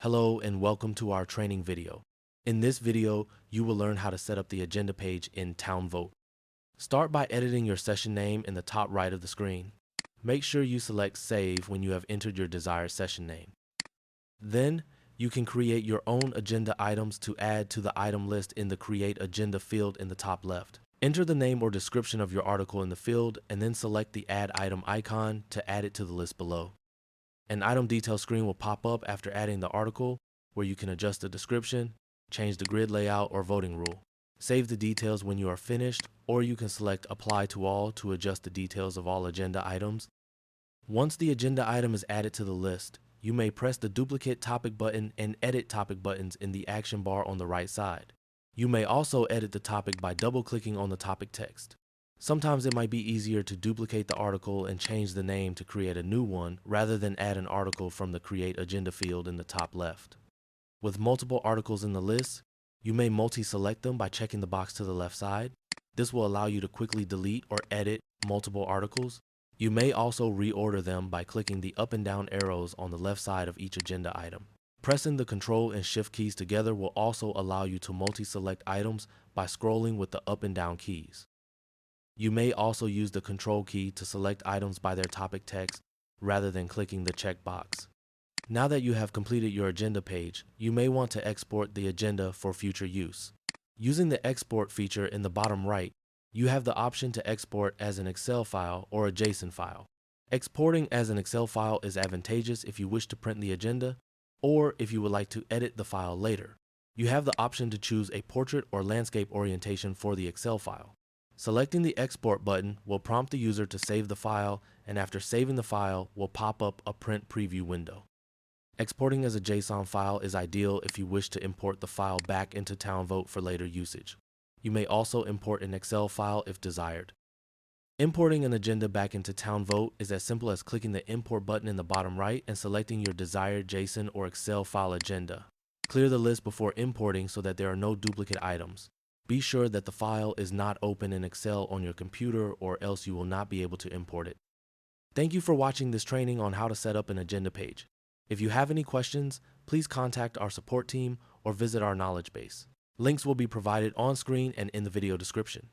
Hello and welcome to our training video. In this video, you will learn how to set up the agenda page in TownVOTE. Start by editing your session name in the top right of the screen. Make sure you select Save when you have entered your desired session name. Then, you can create your own agenda items to add to the item list in the Create Agenda field in the top left. Enter the name or description of your article in the field and then select the Add Item icon to add it to the list below. An item detail screen will pop up after adding the article, where you can adjust the description, change the grid layout or voting rule. Save the details when you are finished, or you can select Apply to All to adjust the details of all agenda items. Once the agenda item is added to the list, you may press the Duplicate Topic button and Edit Topic buttons in the action bar on the right side. You may also edit the topic by double-clicking on the topic text. Sometimes it might be easier to duplicate the article and change the name to create a new one rather than add an article from the Create Agenda field in the top left. With multiple articles in the list, you may multi-select them by checking the box to the left side. This will allow you to quickly delete or edit multiple articles. You may also reorder them by clicking the up and down arrows on the left side of each agenda item. Pressing the Control and Shift keys together will also allow you to multi-select items by scrolling with the up and down keys. You may also use the Control key to select items by their topic text rather than clicking the checkbox. Now that you have completed your agenda page, you may want to export the agenda for future use. Using the Export feature in the bottom right, you have the option to export as an Excel file or a JSON file. Exporting as an Excel file is advantageous if you wish to print the agenda or if you would like to edit the file later. You have the option to choose a portrait or landscape orientation for the Excel file. Selecting the Export button will prompt the user to save the file, and after saving the file will pop up a print preview window. Exporting as a JSON file is ideal if you wish to import the file back into TownVOTE for later usage. You may also import an Excel file if desired. Importing an agenda back into TownVOTE is as simple as clicking the Import button in the bottom right and selecting your desired JSON or Excel file agenda. Clear the list before importing so that there are no duplicate items. Be sure that the file is not open in Excel on your computer or else you will not be able to import it. Thank you for watching this training on how to set up an agenda page. If you have any questions, please contact our support team or visit our knowledge base. Links will be provided on screen and in the video description.